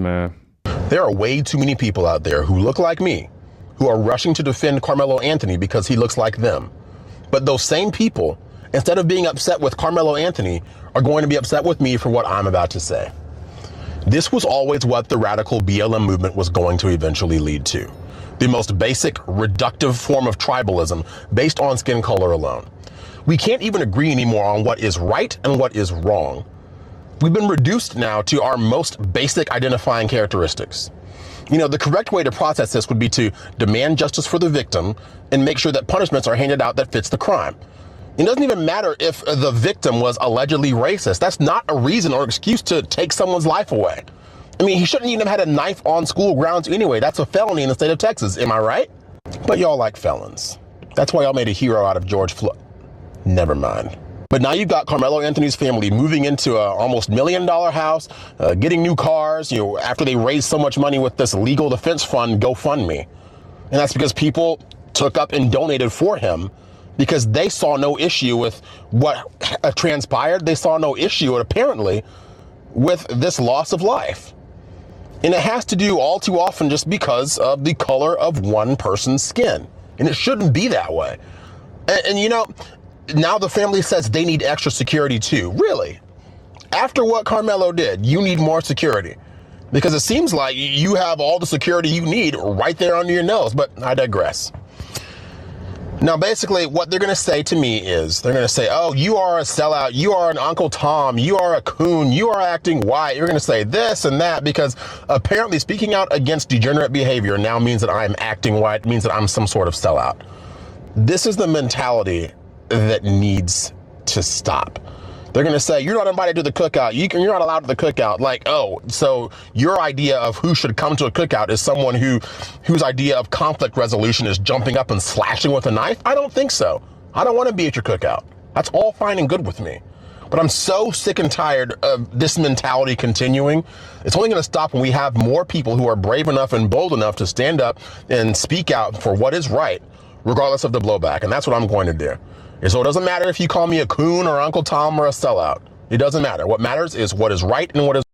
Man. There are way too many people out there who look like me, who are rushing to defend Karmelo Anthony because he looks like them. But those same people, instead of being upset with Karmelo Anthony, are going to be upset with me for what I'm about to say. This was always what the radical BLM movement was going to eventually lead to. The most basic, reductive form of tribalism based on skin color alone. We can't even agree anymore on what is right and what is wrong. We've been reduced now to our most basic identifying characteristics. You know, the correct way to process this would be to demand justice for the victim and make sure that punishments are handed out that fits the crime. It doesn't even matter if the victim was allegedly racist. That's not a reason or excuse to take someone's life away. I mean, he shouldn't even have had a knife on school grounds anyway. That's a felony in the state of Texas, am I right? But y'all like felons. That's why y'all made a hero out of George Floyd. Never mind. But now you've got Karmelo Anthony's family moving into a almost $1 million house, getting new cars, after they raised so much money with this legal defense fund, GoFundMe. And that's because people took up and donated for him because they saw no issue with what transpired. They saw no issue, apparently, with this loss of life. And it has to do all too often just because of the color of one person's skin. And it shouldn't be that way. And now the family says they need extra security too. Really? After what Karmelo did, you need more security. Because it seems like you have all the security you need right there under your nose, but I digress. Now, basically, what they're going to say to me is, they're going to say, oh, you are a sellout, you are an Uncle Tom, you are a coon, you are acting white. You're going to say this and that because apparently speaking out against degenerate behavior now means that I'm acting white, means that I'm some sort of sellout. This is the mentality that needs to stop. They're going to say, you're not invited to the cookout. You're not allowed to the cookout. Like, oh, so your idea of who should come to a cookout is someone whose idea of conflict resolution is jumping up and slashing with a knife? I don't think so. I don't want to be at your cookout. That's all fine and good with me. But I'm so sick and tired of this mentality continuing. It's only going to stop when we have more people who are brave enough and bold enough to stand up and speak out for what is right, regardless of the blowback. And that's what I'm going to do. And so it doesn't matter if you call me a coon or Uncle Tom or a sellout. It doesn't matter. What matters is what is right and what is